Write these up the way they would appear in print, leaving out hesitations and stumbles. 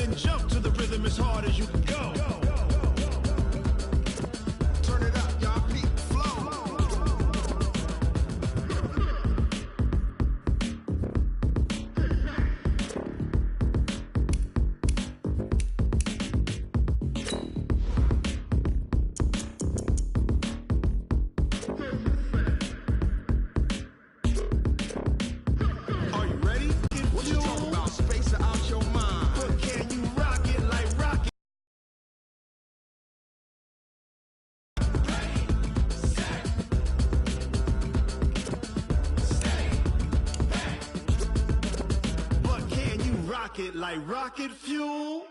and jump to the rhythm as hard as you can go. Turn it up, y'all. Peak flow. Are you ready? What you talking about? Space out your mind. But can you rock it like rocket? But can you rock it like rocket fuel?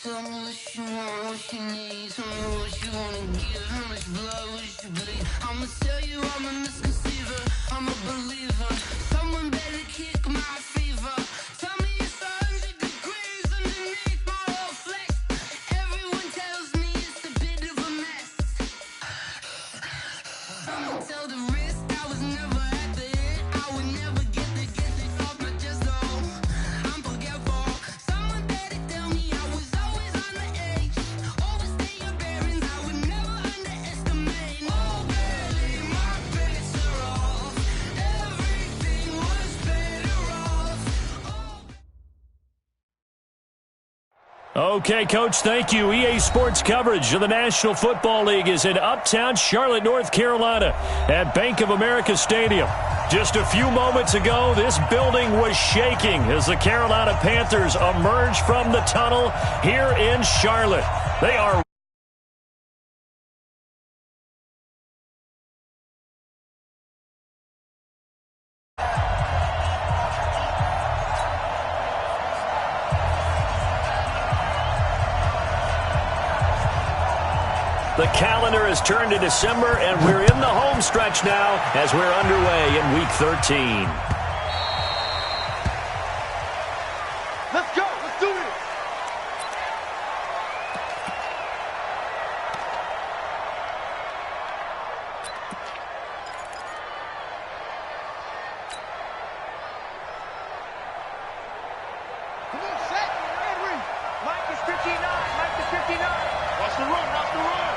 Tell me what you want, what you need. Tell me what you wanna give. How much blood would you bleed? I'ma tell you I'm a misconceiver. I'm a believer. Someone better kick my fever. Tell me it's 100 degrees underneath my whole flesh. Everyone tells me it's a bit of a mess. I'ma tell the risk I was never at the end. I would never get it off my chest. Oh, I'm forgetful. Someone better tell me I was always on the edge. Overstay your bearings. I would never underestimate. Oh, barely my bets are off. Everything was better off. Okay, Coach, thank you. EA Sports coverage of the National Football League is in Uptown Charlotte, North Carolina at Bank of America Stadium. Just a few moments ago, this building was shaking as the Carolina Panthers emerged from the tunnel here in Charlotte. They are The calendar has turned to December, and we're in the home stretch now as we're underway in Week 13. Let's go. Let's do this. Come on, set. Henry. Mike is 59. Mike is 59. Watch the run. Watch the run.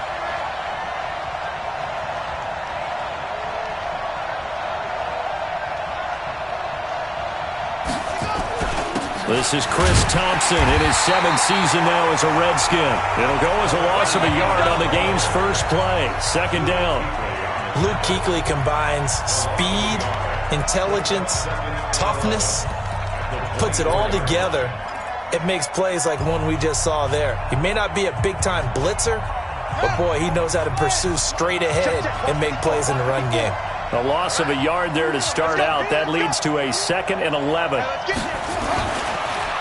This is Chris Thompson in his 7th season now as a Redskin. It'll go as a loss of a yard on the game's first play. Second down. Luke Kuechly combines speed, intelligence, toughness, puts it all together. It makes plays like one we just saw there. He may not be a big-time blitzer, but boy, he knows how to pursue straight ahead and make plays in the run game. A loss of a yard there to start out. That leads to a 2nd and 11.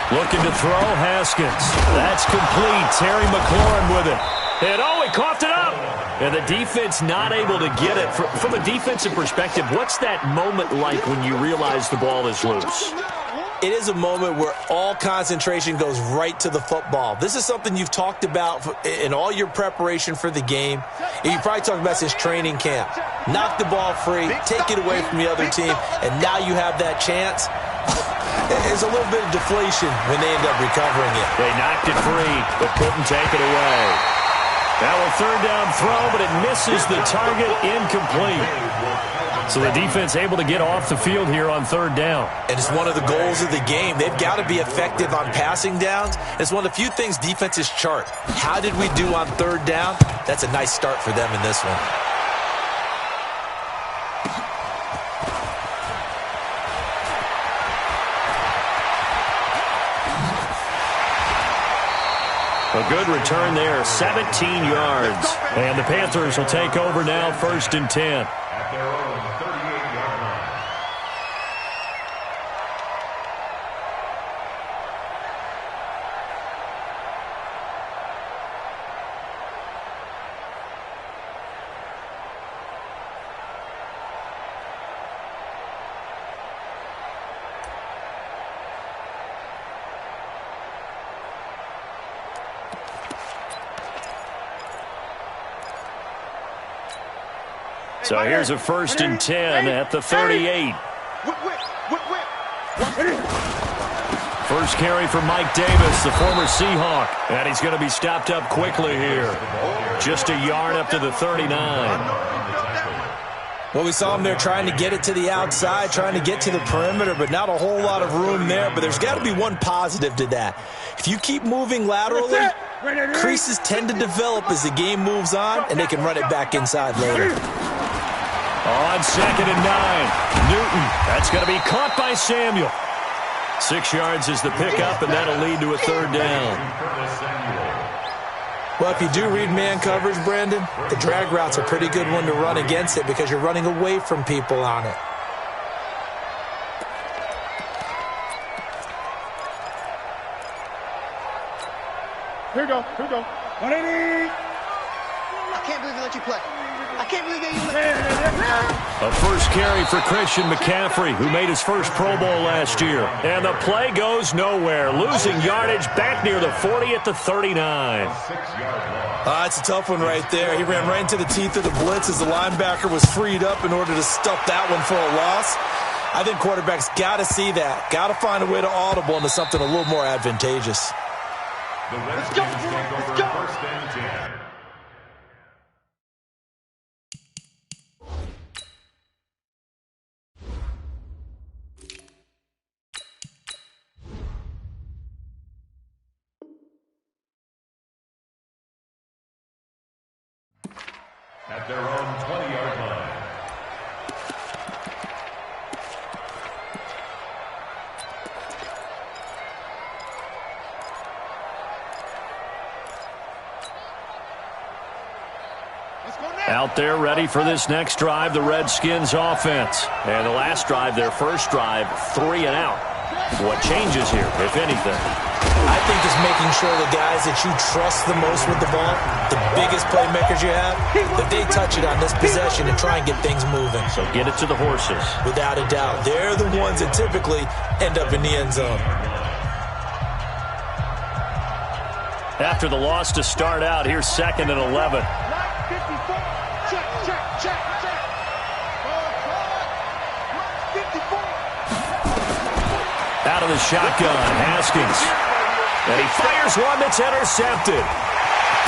Looking to throw, Haskins. That's complete. Terry McLaurin with it. And he coughed it up. And the defense not able to get it. From a defensive perspective, what's that moment like when you realize the ball is loose? It is a moment where all concentration goes right to the football. This is something you've talked about in all your preparation for the game. And you probably talked about since training camp. Knock the ball free, take it away from the other team, and now you have that chance. There's a little bit of deflation when they end up recovering it. They knocked it free, but couldn't take it away. Now a 3rd down throw, but it misses the target, incomplete. So the defense able to get off the field here on 3rd down. And it's one of the goals of the game. They've got to be effective on passing downs. It's one of the few things defenses chart. How did we do on 3rd down? That's a nice start for them in this one. A good return there, 17 yards. And the Panthers will take over now, 1st and 10. At their own 38-yard line. So here's a 1st and 10 at the 38. Whip. First carry for Mike Davis, the former Seahawk. And he's going to be stopped up quickly here. Just a yard up to the 39. Well, we saw him there trying to get it to the outside, trying to get to the perimeter, but not a whole lot of room there. But there's got to be one positive to that. If you keep moving laterally, creases tend to develop as the game moves on, and they can run it back inside later. On 2nd and 9, Newton. That's going to be caught by Samuel. 6 yards is the pickup, and that'll lead to a 3rd down. Well, if you do read man coverage, Brandon, the drag route's a pretty good one to run against it because you're running away from people on it. Here we go. 180. I can't believe they let you play. I can't believe they let you A first carry for Christian McCaffrey, who made his first Pro Bowl last year. And the play goes nowhere, losing yardage back near the 40 at the 39. It's a tough one right there. He ran right into the teeth of the blitz as the linebacker was freed up in order to stuff that one for a loss. I think quarterbacks got to see that. Got to find a way to audible into something a little more advantageous. The Redskins take over 1st and 10. At their own 20-yard line. Out there ready for this next drive, the Redskins offense. And the last drive, their first drive, 3 and out. What changes here, if anything? I think just making sure the guys that you trust the most with the ball, the biggest playmakers you have, that they touch it on this possession and try and get things moving. So get it to the horses. Without a doubt. They're the ones that typically end up in the end zone. After the loss to start out, here's 2nd and 11. Out of the shotgun, Haskins. And he fires one that's intercepted.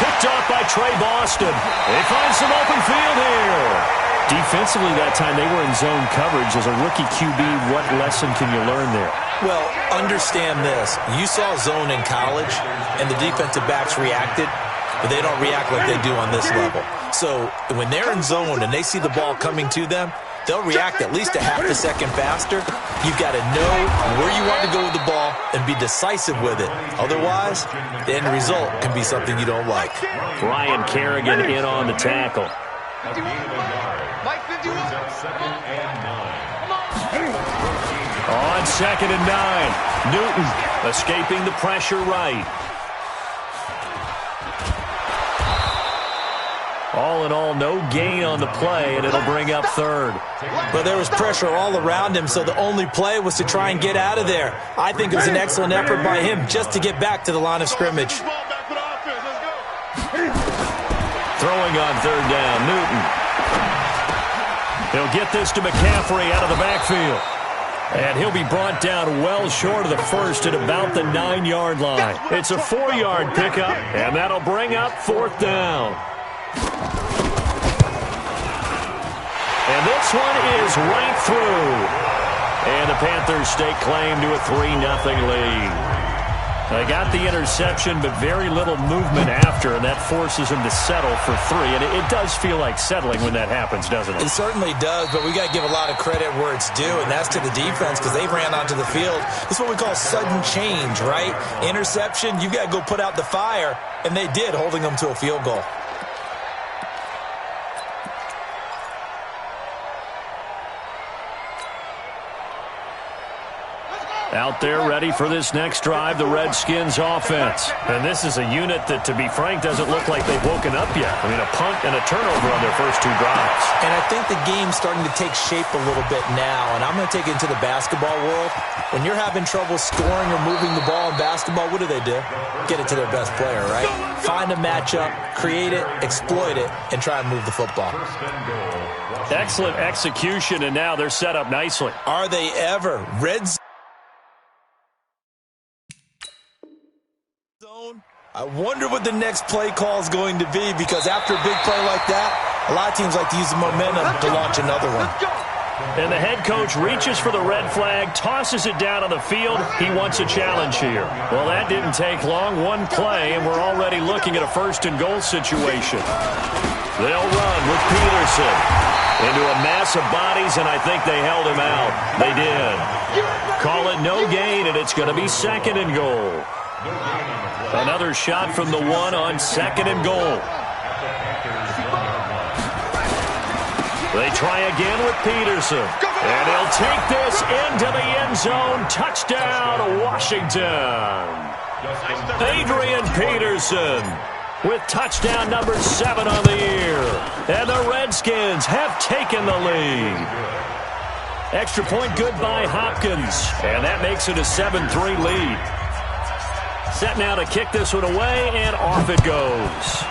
Picked off by Trey Boston. They find some open field here. Defensively that time, they were in zone coverage. As a rookie QB, what lesson can you learn there? Well, understand this. You saw zone in college, and the defensive backs reacted, but they don't react like they do on this level. So when they're in zone and they see the ball coming to them, they'll react at least a half a second faster. You've got to know where you want to go with the ball and be decisive with it. Otherwise, the end result can be something you don't like. Brian Kerrigan in on the tackle. Mike 51. On 2nd and 9, Newton escaping the pressure right. All in all, no gain on the play, and it'll bring up 3rd. But there was pressure all around him, so the only play was to try and get out of there. I think it was an excellent effort by him just to get back to the line of scrimmage. Throwing on 3rd down, Newton. He'll get this to McCaffrey out of the backfield. And he'll be brought down well short of the first at about the 9-yard line. It's a 4-yard pickup, and that'll bring up 4th down. And this one is right through. And the Panthers stake claim to a 3-0 lead. They got the interception, but very little movement after, and that forces them to settle for 3. And it does feel like settling when that happens, doesn't it? It certainly does, but we got to give a lot of credit where it's due, and that's to the defense because they ran onto the field. This is what we call sudden change, right? Interception, you got to go put out the fire, and they did, holding them to a field goal. Out there ready for this next drive, the Redskins offense. And this is a unit that, to be frank, doesn't look like they've woken up yet. I mean, a punt and a turnover on their first 2 drives. And I think the game's starting to take shape a little bit now, and I'm going to take it into the basketball world. When you're having trouble scoring or moving the ball in basketball, what do? Get it to their best player, right? Find a matchup, create it, exploit it, and try and move the football. Excellent execution, and now they're set up nicely. Are they ever? Reds I wonder what the next play call is going to be, because after a big play like that, a lot of teams like to use the momentum to launch another one. And the head coach reaches for the red flag, tosses it down on the field. He wants a challenge here. Well, that didn't take long. One play, and we're already looking at a first-and-goal situation. They'll run with Peterson into a mass of bodies, and I think they held him out. They did. Call it no gain, and it's going to be second and goal. Another shot from the one on second and goal. They try again with Peterson. And he'll take this into the end zone. Touchdown, Washington. Adrian Peterson with touchdown number 7 on the year. And the Redskins have taken the lead. Extra point good by Hopkins. And that makes it a 7-3 lead. Set now to kick this one away, and off it goes.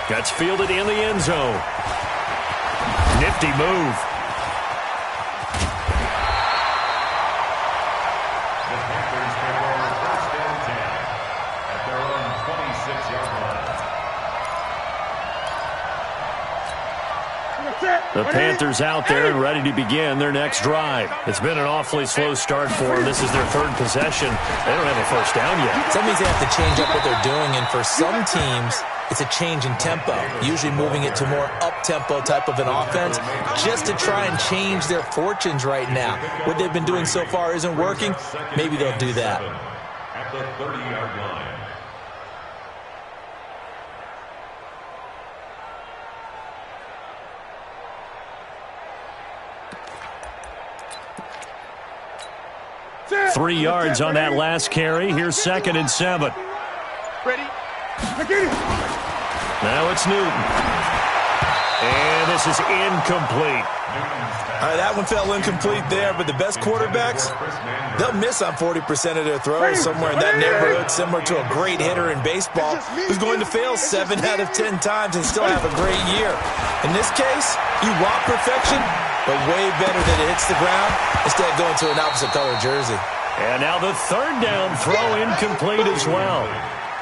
Gets fielded in the end zone. Nifty move. The Panthers take over first and 10 at their own 26-yard line. The Panthers out there and ready to begin their next drive. It's been an awfully slow start for them. This is their third possession. They don't have a first down yet. That means they have to change up what they're doing, and for some teams, it's a change in tempo, usually moving it to more up-tempo type of an offense just to try and change their fortunes right now. What they've been doing so far isn't working. Maybe they'll do that. At the 30-yard line. Three yards on that last carry. Here's second and 7. Ready? Now it's Newton. And this is incomplete. All right, that one fell incomplete there, but the best quarterbacks, they'll miss on 40% of their throws somewhere in that neighborhood, similar to a great hitter in baseball who's going to fail 7 out of 10 times and still have a great year. In this case, you want perfection, but way better that it hits the ground instead of going to an opposite color jersey. And now the third down throw incomplete as well.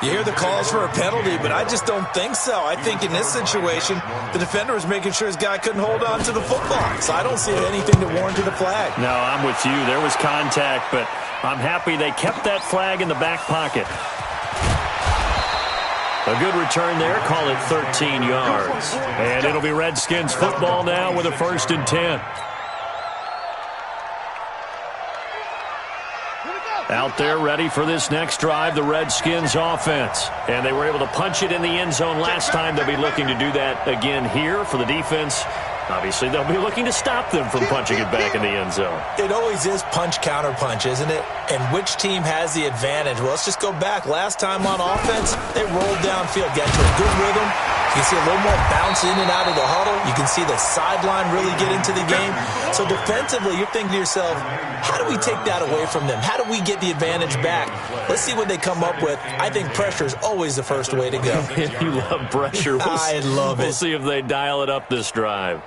You hear the calls for a penalty, but I just don't think so. I think in this situation, the defender was making sure his guy couldn't hold on to the football. So I don't see anything to warrant the flag. No, I'm with you. There was contact, but I'm happy they kept that flag in the back pocket. A good return there. Call it 13 yards. And it'll be Redskins football now with a 1st and 10. Out there ready for this next drive, the Redskins offense. And they were able to punch it in the end zone last time. They'll be looking to do that again here for the defense. Obviously, they'll be looking to stop them from punching it back in the end zone. It always is punch-counter-punch, isn't it? And which team has the advantage? Well, let's just go back. Last time on offense, they rolled downfield, got to a good rhythm. You can see a little more bounce in and out of the huddle. You can see the sideline really get into the game. So defensively, you're thinking to yourself, how do we take that away from them? How do we get the advantage back? Let's see what they come up with. I think pressure is always the first way to go. You love pressure. I love it. We'll see if they dial it up this drive.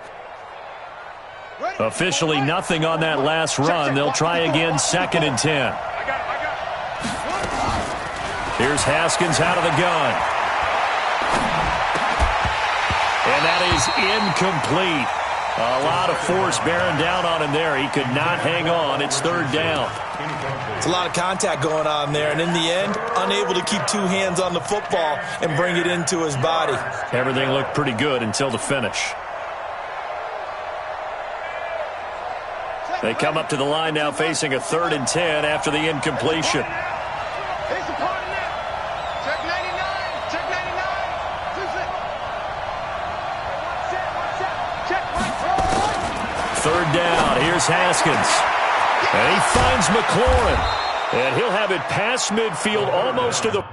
Officially nothing on that last run. They'll try again, 2nd and 10. Here's Haskins out of the gun. And that is incomplete. A lot of force bearing down on him there. He could not hang on. It's 3rd down. It's a lot of contact going on there, and in the end, unable to keep 2 hands on the football and bring it into his body. Everything looked pretty good until the finish. They come up to the line now facing a 3rd and 10 after the incompletion. Here's the party now. Check 99. Check 99. Check right. 3rd down. Here's Haskins. And he finds McLaurin. And he'll have it past midfield almost to the...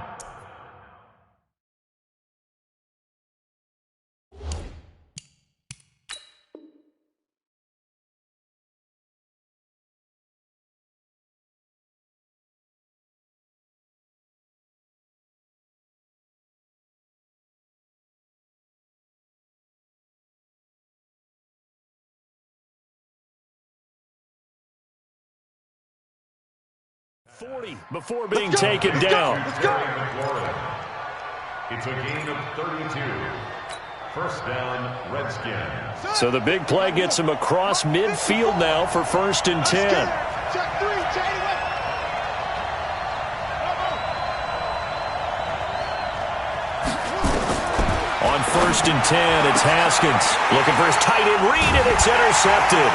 40 before being taken down. It's a gain of 32. First down, Redskins. So the big play gets him across midfield now for 1st and 10. Check 3, Shady. On 1st and 10, it's Haskins looking for his tight end read, and it's intercepted.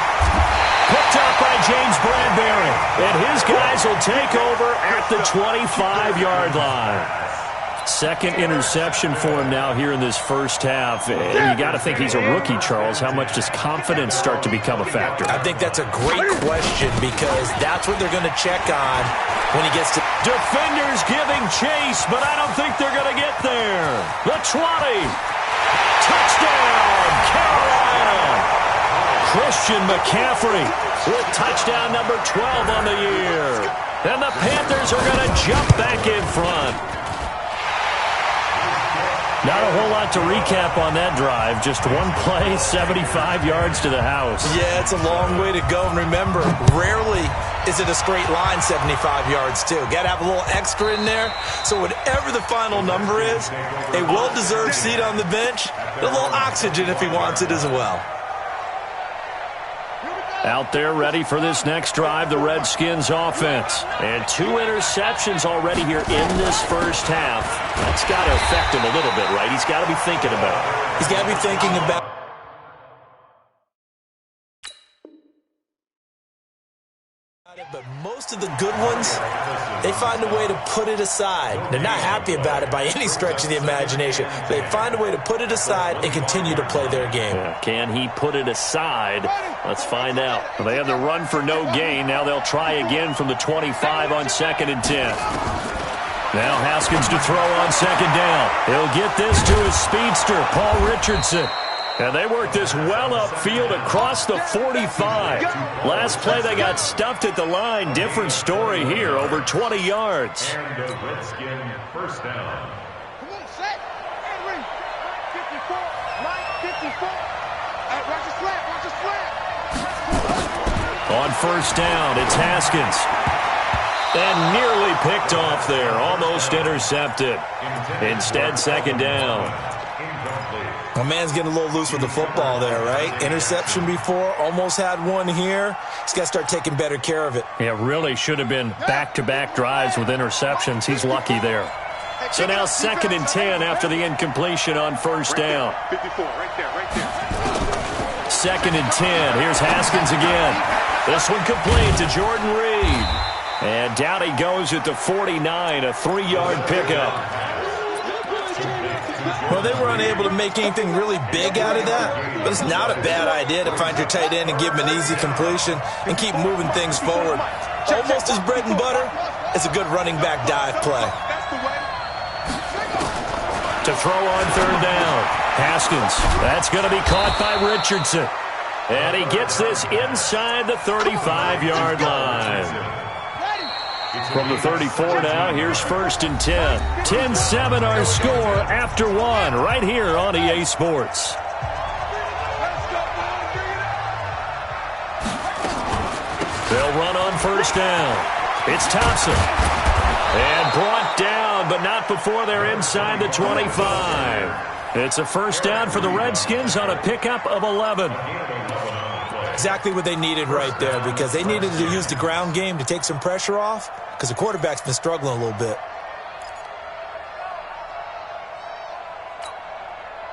Picked up by James Bradbury, and his guys will take over at the 25-yard line. Second interception for him now here in this first half. And you got to think he's a rookie, Charles. How much does confidence start to become a factor? I think that's a great question because that's what they're going to check on when he gets to... Defenders giving chase, but I don't think they're going to get there. The 20. Touchdown, Carolina. Christian McCaffrey with touchdown number 12 on the year. And the Panthers are going to jump back in front. Not a whole lot to recap on that drive. Just one play, 75 yards to the house. Yeah, it's a long way to go. And remember, rarely is it a straight line 75 yards, too. Got to have a little extra in there. So whatever the final number is, a well-deserved seat on the bench, a little oxygen if he wants it as well. Out there ready for this next drive, the Redskins offense. And 2 interceptions already here in this first half. That's got to affect him a little bit, right? He's got to be thinking about it. He's got to be thinking about it. But most of the good ones, they find a way to put it aside. They're not happy about it by any stretch of the imagination. They find a way to put it aside and continue to play their game. Yeah, can he put it aside? Let's find out. Well, they have the run for no gain. Now they'll try again from the 25 on 2nd and 10. Now Haskins to throw on 2nd down. He'll get this to his speedster, Paul Richardson. And they work this well upfield across the 45. Last play, they got stuffed at the line. Different story here, over 20 yards. And the Redskin first down. Come on, set. Henry. 54. Mike, 54. Watch the slap. Watch the slap. On 1st down, it's Haskins. And nearly picked off there. Almost intercepted. Instead, 2nd down. My man's getting a little loose with the football there, right? Interception before, almost had one here. He's got to start taking better care of it. Yeah, really should have been back-to-back drives with interceptions. He's lucky there. So now 2nd and 10 after the incompletion on 1st down. 54, right there. 2nd and 10. Here's Haskins again. This one complete to Jordan Reed. And down he goes at the 49, a 3-yard pickup. Well, they were unable to make anything really big out of that, but it's not a bad idea to find your tight end and give him an easy completion and keep moving things forward. Almost as bread and butter as a good running back dive play. To throw on 3rd down. Haskins, that's going to be caught by Richardson. And he gets this inside the 35-yard line. From the 34 now, here's 1st and 10. 10-7 our score after 1 right here on EA Sports. They'll run on 1st down. It's Thompson. And brought down, but not before they're inside the 25. It's a 1st down for the Redskins on a pickup of 11. Exactly what they needed right there because they needed to use the ground game to take some pressure off because the quarterback's been struggling a little bit.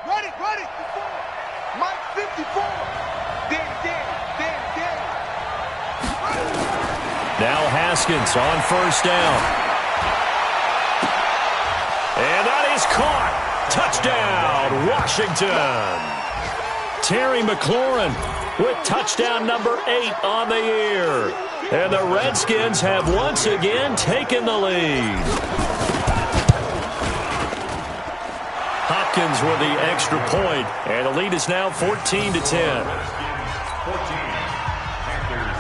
Ready. Mike, 54. Danny. Now Haskins on 1st down. And that is caught. Touchdown, Washington. Terry McLaurin with touchdown number 8 on the year. And the Redskins have once again taken the lead. Hopkins with the extra point, and the lead is now 14-10. 14, Panthers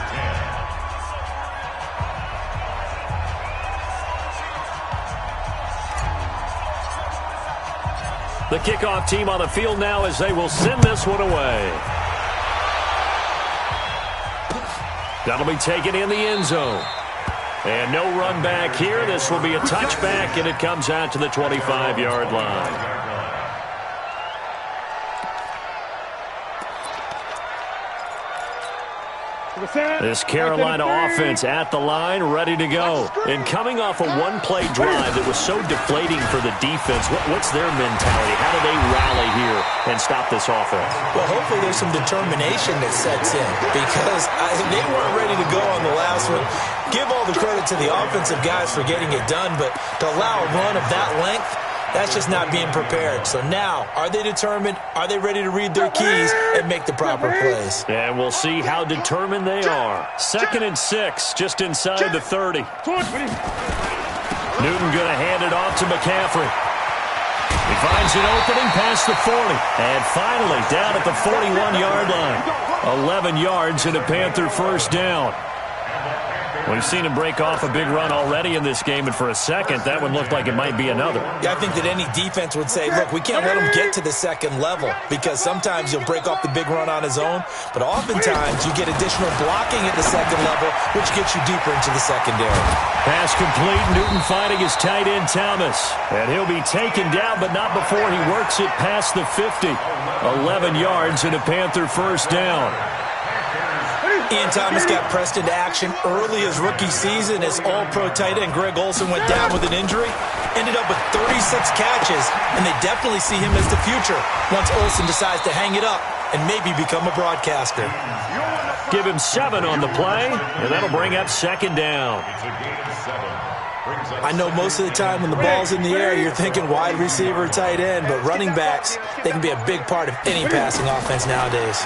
10. The kickoff team on the field now as they will send this one away. That'll be taken in the end zone. And no run back here. This will be a touchback, and it comes out to the 25-yard line. This Carolina offense at the line, ready to go. And coming off a one-play drive that was so deflating for the defense, what's their mentality? How do they rally here and stop this offense? Well, hopefully there's some determination that sets in because they weren't ready to go on the last one. Give all the credit to the offensive guys for getting it done, but to allow a run of that length, that's just not being prepared. So now, are they determined? Are they ready to read their keys and make the proper plays? And we'll see how determined they are. 2nd and 6, just inside the 30. Newton going to hand it off to McCaffrey. He finds an opening past the 40. And finally, down at the 41-yard line. 11 yards and a Panther first down. We've seen him break off a big run already in this game, and for a second, that one looked like it might be another. Yeah, I think that any defense would say, look, we can't let him get to the second level because sometimes he'll break off the big run on his own, but oftentimes you get additional blocking at the second level, which gets you deeper into the secondary. Pass complete. Newton finding his tight end, Thomas. And he'll be taken down, but not before he works it past the 50. 11 yards and a Panther first down. Ian Thomas got pressed into action early his rookie season as all-pro tight end Greg Olsen went down with an injury. Ended up with 36 catches, and they definitely see him as the future once Olsen decides to hang it up and maybe become a broadcaster. Give him 7 on the play, and that'll bring up 2nd down. I know most of the time when the ball's in the air, you're thinking wide receiver, tight end, but running backs, they can be a big part of any passing offense nowadays.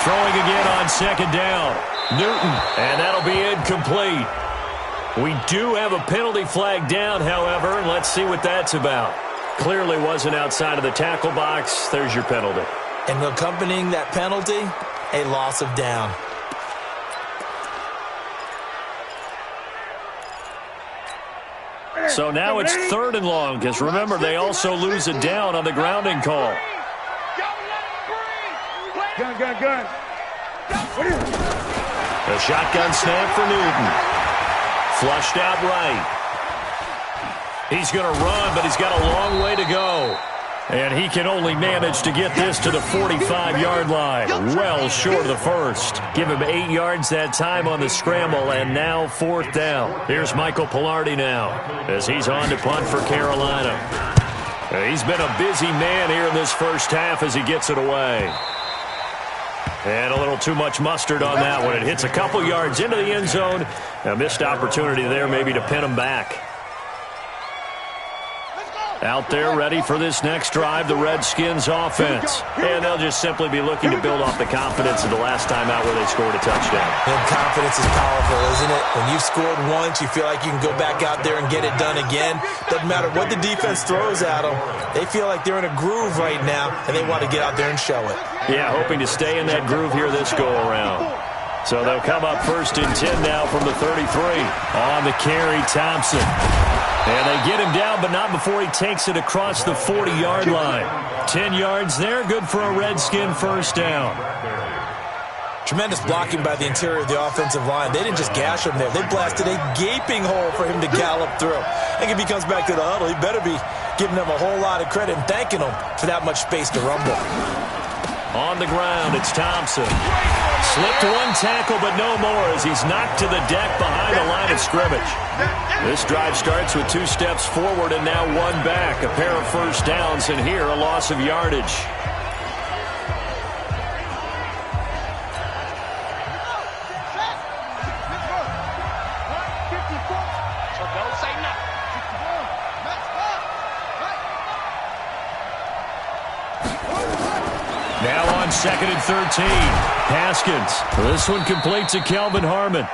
Throwing again on 2nd down. Newton, and that'll be incomplete. We do have a penalty flag down, however, and let's see what that's about. Clearly wasn't outside of the tackle box. There's your penalty. And accompanying that penalty, a loss of down. So now it's 3rd and long, because remember, they also lose a down on the grounding call. Gun. A shotgun snap for Newton. Flushed out right. He's going to run, but he's got a long way to go. And he can only manage to get this to the 45-yard line. Well short of the first. Give him 8 yards that time on the scramble, and now 4th down. Here's Michael Pilardi now as he's on to punt for Carolina. He's been a busy man here in this first half as he gets it away. And a little too much mustard on that one. It hits a couple yards into the end zone. A missed opportunity there maybe to pin him back. Out there ready for this next drive, the Redskins offense. And they'll just simply be looking to build off the confidence of the last time out where they scored a touchdown. And confidence is powerful, isn't it? When you've scored once, you feel like you can go back out there and get it done again. Doesn't matter what the defense throws at them. They feel like they're in a groove right now, and they want to get out there and show it. Yeah, hoping to stay in that groove here this go-around. So they'll come up 1st and 10 now from the 33. On the carry, Thompson. And they get him down, but not before he takes it across the 40-yard line. 10 yards there, good for a Redskin first down. Tremendous blocking by the interior of the offensive line. They didn't just gash him there. They blasted a gaping hole for him to gallop through. I think if he comes back to the huddle, he better be giving them a whole lot of credit and thanking them for that much space to rumble. On the ground, it's Thompson. Slipped one tackle, but no more as he's knocked to the deck behind the line of scrimmage. This drive starts with 2 steps forward and now 1 back. A pair of first downs, and here a loss of yardage. Now on 2nd and 13. Haskins. This one completes to Kelvin Harmon.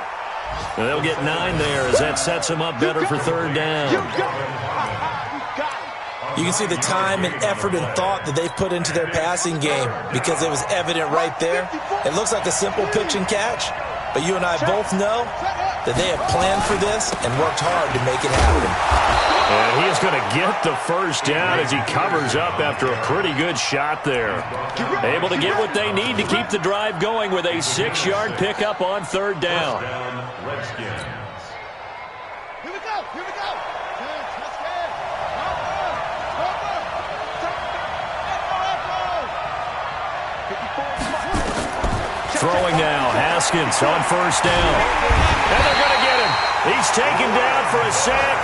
And they'll get 9 there as that sets them up better for 3rd down. You can see the time and effort and thought that they've put into their passing game because it was evident right there. It looks like a simple pitch and catch, but you and I both know that they have planned for this and worked hard to make it happen. And he is going to get the first down as he covers up after a pretty good shot there. Able to get what they need to keep the drive going with a 6-yard pickup on 3rd down. Throwing now, Haskins on first down. And they're going to get him. He's taken down for a sack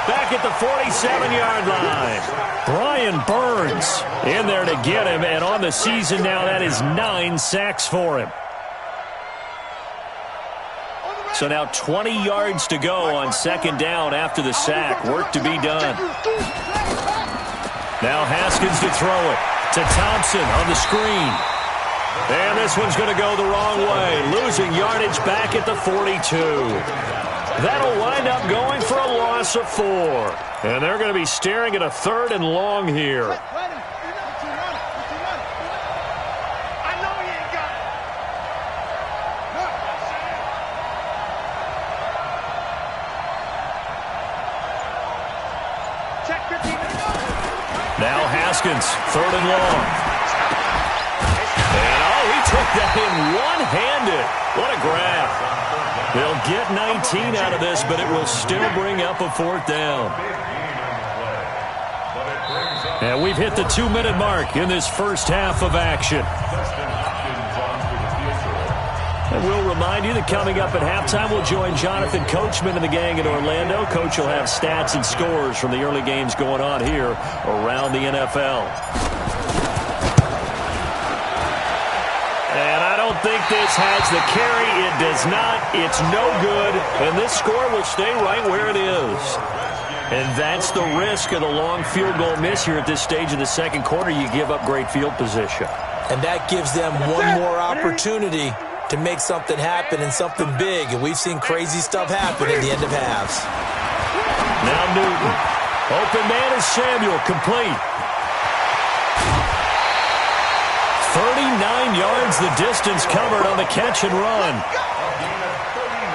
back at the 47-yard line. Brian Burns in there to get him, and on the season now, that is 9 sacks for him. So now 20 yards to go on second down after the sack. Work to be done. Now Haskins to throw it to Thompson on the screen. And this one's going to go the wrong way. Losing yardage back at the 42. That'll wind up going for a loss of 4. And they're going to be staring at a 3rd and long here. Now Haskins, 3rd and long. And, he took that in one-handed. What a grab. They'll get 19 out of this, but it will still bring up a 4th down. And we've hit the 2-minute mark in this first half of action. And we'll remind you that coming up at halftime, we'll join Jonathan Coachman and the gang in Orlando. Coach will have stats and scores from the early games going on here around the NFL. And I don't think this has the carry. It does not. It's no good. And this score will stay right where it is. And that's the risk of the long field goal miss here at this stage of the second quarter. You give up great field position. And that gives them one more opportunity to make something happen and something big. And we've seen crazy stuff happen at the end of halves. Now Newton. Open man is Samuel. Complete. 39 yards the distance covered on the catch and run.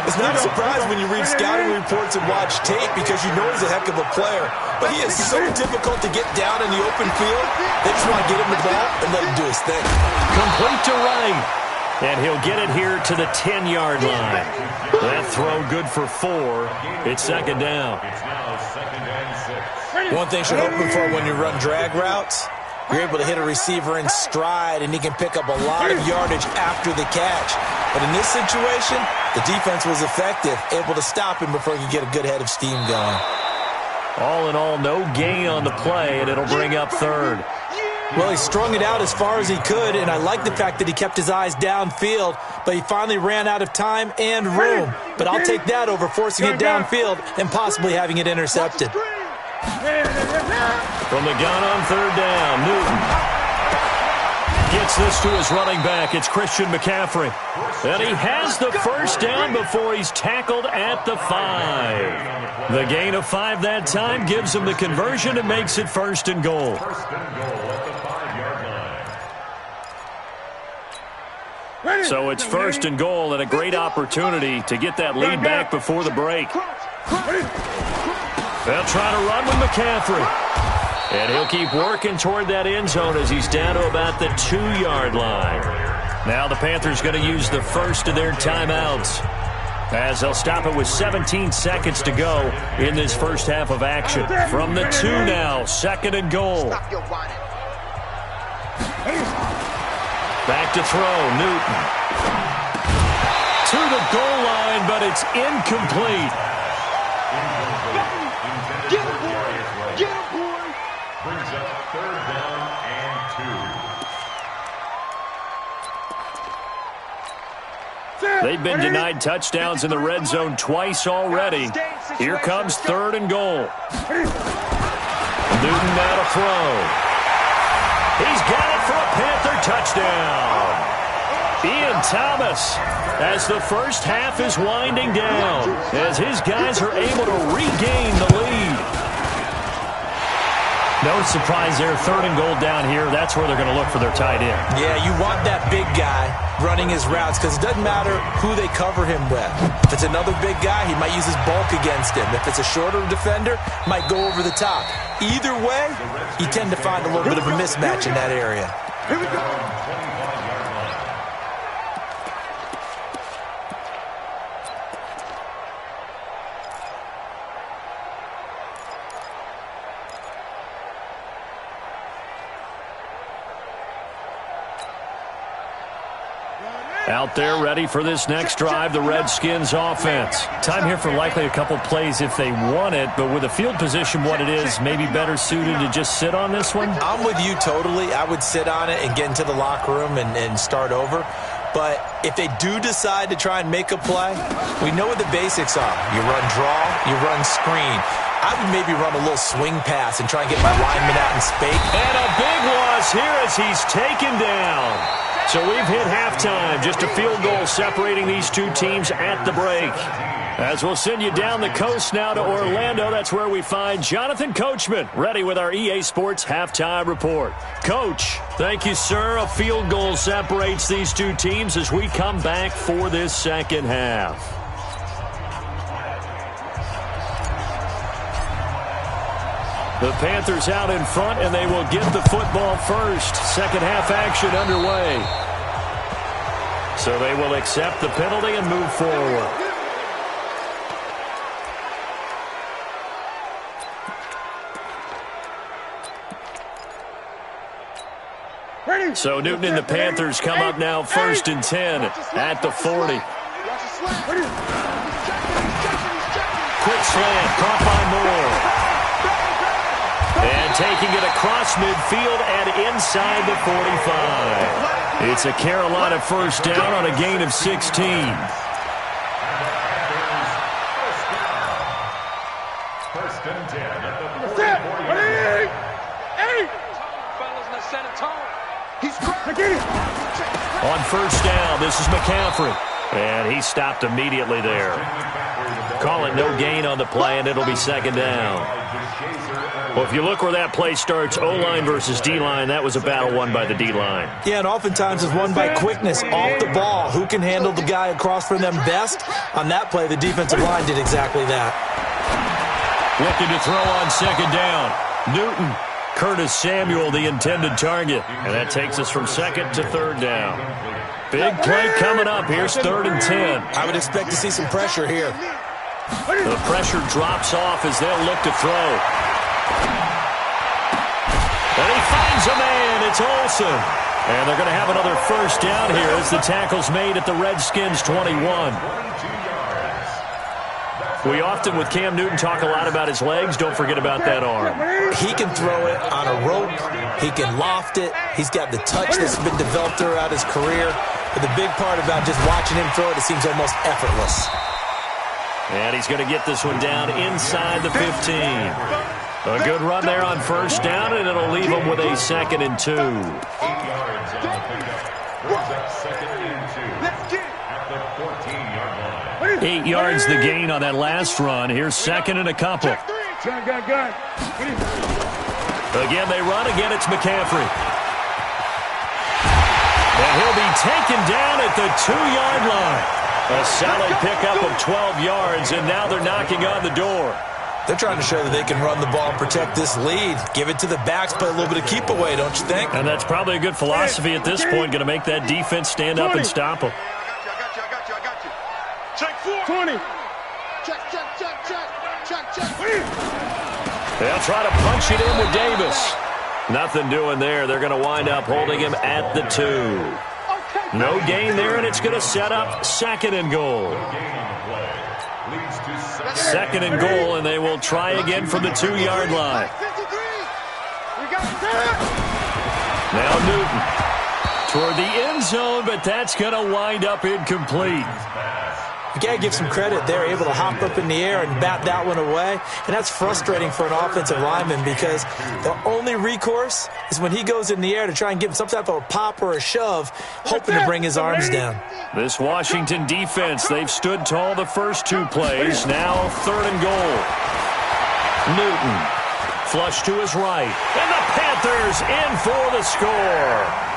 It's not a surprise when you read scouting reports and watch tape because you know he's a heck of a player. But he is so difficult to get down in the open field. They just want to get him the ball and let him do his thing. Complete to Wright. And he'll get it here to the 10-yard line. That throw good for 4. It's second down. One thing you're hoping for when you run drag routes, you're able to hit a receiver in stride, and he can pick up a lot of yardage after the catch. But in this situation, the defense was effective, able to stop him before he could get a good head of steam going. All in all, no gain on the play, and it'll bring up 3rd. Well, he strung it out as far as he could, and I like the fact that he kept his eyes downfield, but he finally ran out of time and room. But I'll take that over forcing it downfield and possibly having it intercepted. From the gun on 3rd down, Newton gets this to his running back. It's Christian McCaffrey. And he has the first down before he's tackled at the 5. The gain of 5 that time gives him the conversion and makes it 1st and goal. So it's 1st and goal and a great opportunity to get that lead back before the break. They'll try to run with McCaffrey. And he'll keep working toward that end zone as he's down to about the 2-yard line. Now the Panthers going to use the first of their timeouts as they'll stop it with 17 seconds to go in this first half of action. From the 2 now, 2nd and goal. Back to throw, Newton. To the goal line, but it's incomplete. Get him, boy! Get him, boy! Brings up 3rd down and 2. They've been denied touchdowns in the red zone twice already. Here comes 3rd and goal. Newton now to throw. He's got it for a Panther touchdown. Ian Thomas, as the first half is winding down, as his guys are able to regain the lead. No surprise there, 3rd and goal down here. That's where they're going to look for their tight end. Yeah, you want that big guy running his routes because it doesn't matter who they cover him with. If it's another big guy, he might use his bulk against him. If it's a shorter defender, might go over the top. Either way, you tend to find a little bit of a mismatch in that area. Here we go! Out there ready for this next drive, the Redskins offense. Time here for likely a couple plays if they want it, but with the field position what it is, maybe better suited to just sit on this one? I'm with you totally. I would sit on it and get into the locker room and start over. But if they do decide to try and make a play, we know what the basics are. You run draw, you run screen. I would maybe run a little swing pass and try and get my lineman out in space. And a big loss here as he's taken down. So we've hit halftime. Just a field goal separating these two teams at the break. As we'll send you down the coast now to Orlando, that's where we find Jonathan Coachman, ready with our EA Sports Halftime Report. Coach, thank you, sir. A field goal separates these two teams as we come back for this second half. The Panthers out in front, and they will get the football first. Second half action underway. So they will accept the penalty and move forward. So Newton and the Panthers come up now 1st and 10 at the 40. Quick slant, caught by Moore. And taking it across midfield and inside the 45. It's a Carolina first down on a gain of 16. First and 10 at the 44-yard line. On first down, this is McCaffrey. And he stopped immediately there. Call it no gain on the play, and it'll be second down. Well, if you look where that play starts, O-line versus D-line, that was a battle won by the D-line. Yeah, and oftentimes it's won by quickness off the ball. Who can handle the guy across from them best? On that play, the defensive line did exactly that. Looking to throw on second down. Newton, Curtis Samuel, the intended target. And that takes us from second to third down. Big play coming up. Here's 3rd and 10. I would expect to see some pressure here. The pressure drops off as they'll look to throw. And he finds a man. It's Olsen. And they're going to have another first down here as the tackle's made at the Redskins 21. We often, with Cam Newton, talk a lot about his legs. Don't forget about that arm. He can throw it on a rope. He can loft it. He's got the touch that's been developed throughout his career. But the big part about just watching him throw it, it seems almost effortless. And he's going to get this one down inside the 15. A good run there on first down, and it'll leave him with a 2nd and 2. 8 yards on the pickup. Brings up 2nd and 2 at the 14-yard line. 8 yards the gain on that last run. Here's 2nd and a couple. Again, they run. Again, it's McCaffrey. And he'll be taken down at the 2-yard line. A solid pickup of 12 yards, and now they're knocking on the door. They're trying to show that they can run the ball and protect this lead. Give it to the backs, play a little bit of keep away, don't you think? And that's probably a good philosophy at this point, going to make that defense stand up and stop them. I got you. Check 4. 20. Check. They'll try to punch it in with Davis. Nothing doing there. They're going to wind up holding him at the 2. No gain there, and it's going to set up 2nd and goal. 2nd and goal, and they will try again from the 2-yard line. Now Newton toward the end zone, but that's going to wind up incomplete. You got to give some credit. They're able to hop up in the air and bat that one away. And that's frustrating for an offensive lineman because the only recourse is when he goes in the air to try and give him some type of a pop or a shove, hoping to bring his arms down. This Washington defense, they've stood tall the first 2 plays. Now 3rd and goal. Newton, flush to his right. And the Panthers in for the score.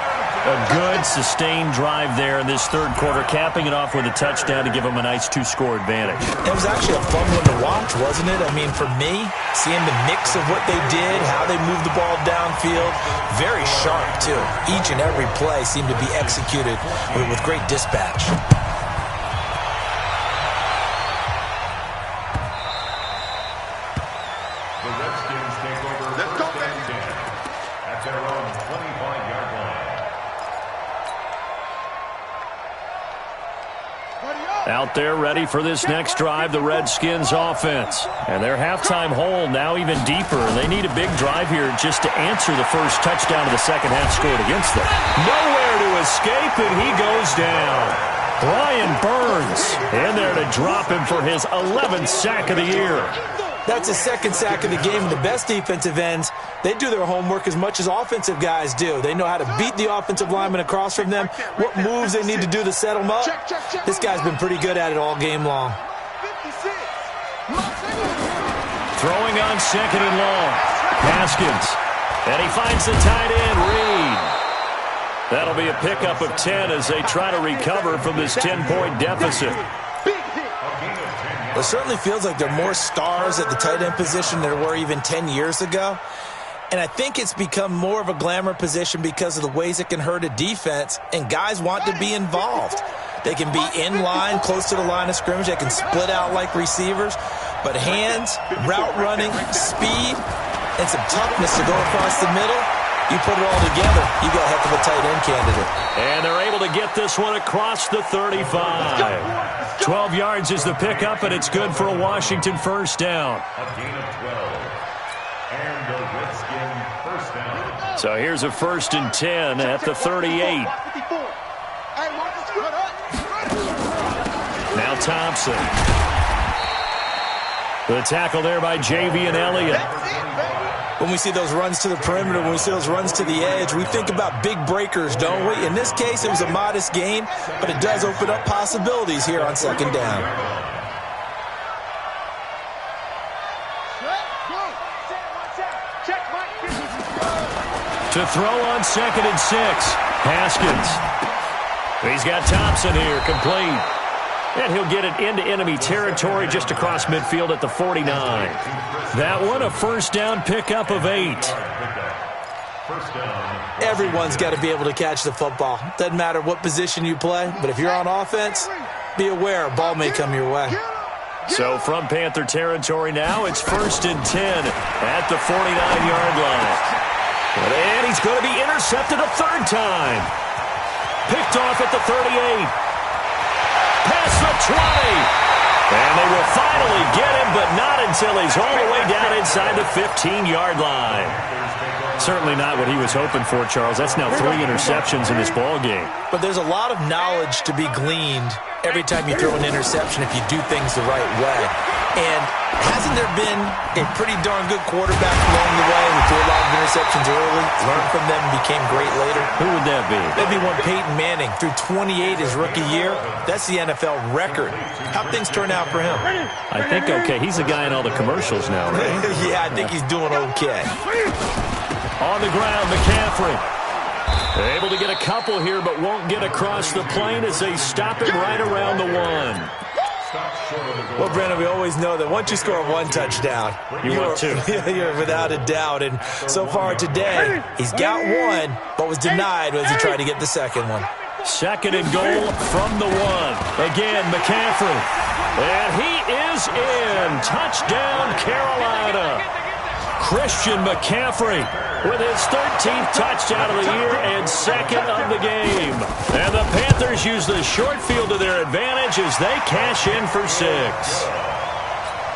A good, sustained drive there in this 3rd quarter, capping it off with a touchdown to give them a nice 2-score advantage. It was actually a fun one to watch, wasn't it? I mean, for me, seeing the mix of what they did, how they moved the ball downfield, very sharp, too. Each and every play seemed to be executed with great dispatch. The Redskins take over 1st and 10 at their own 25-yard line. Out there ready for this next drive, the Redskins offense. And their halftime hole now even deeper. They need a big drive here just to answer the first touchdown of the second half scored against them. Nowhere to escape, and he goes down. Brian Burns in there to drop him for his 11th sack of the year. That's his second sack of the game. And the best defensive ends, they do their homework as much as offensive guys do. They know how to beat the offensive lineman across from them, what moves they need to do to set them up. This guy's been pretty good at it all game long. Throwing on second and long. Haskins. And he finds the tight end, Reed. That'll be a pickup of 10 as they try to recover from this 10-point deficit. It certainly feels like there are more stars at the tight end position than there were even 10 years ago. And I think it's become more of a glamour position because of the ways it can hurt a defense, and guys want to be involved. They can be in line, close to the line of scrimmage. They can split out like receivers. But hands, route running, speed, and some toughness to go across the middle, you put it all together, you got a heck of a tight end candidate. And they're able to get this one across the 35. 12 yards is the pickup, and it's good for a Washington first down. A gain of 12. And the Redskin first down. So here's a 1st and 10 at the 38. Now Thompson. The tackle there by Javian Elliott. When we see those runs to the perimeter, when we see those runs to the edge, we think about big breakers, don't we? In this case, it was a modest gain, but it does open up possibilities here on second down. To throw on 2nd and 6. Haskins. He's got Thompson here, complete. And he'll get it into enemy territory just across midfield at the 49. That one, a first down pickup of 8. Everyone's got to be able to catch the football. Doesn't matter what position you play, but if you're on offense, be aware a ball may come your way. So from Panther territory now, it's 1st and 10 at the 49-yard line. And he's going to be intercepted a third time. Picked off at the 38. Past the 20. And they will finally get him, but not until he's all the way down inside the 15-yard line. Certainly not what he was hoping for, Charles. That's now 3 interceptions in this ball game. But there's a lot of knowledge to be gleaned every time you throw an interception if you do things the right way. And hasn't there been a pretty darn good quarterback along the way who threw a lot of interceptions early, learned from them, and became great later? Who would that be? Maybe one Peyton Manning threw 28 his rookie year. That's the NFL record. How'd things turn out for him? I think okay. He's the guy in all the commercials now, right? Yeah, I think he's doing okay. On the ground, McCaffrey. Able to get a couple here, but won't get across the plane as they stop him right around the 1. Well, Brandon, we always know that once you score one touchdown, want two. You're without a doubt. And so far today, he's got one, but was denied as he tried to get the second one. 2nd and goal from the 1. Again, McCaffrey. And he is in. Touchdown, Carolina. Christian McCaffrey with his 13th touchdown of the year and 2nd of the game. And the Panthers use the short field to their advantage as they cash in for 6.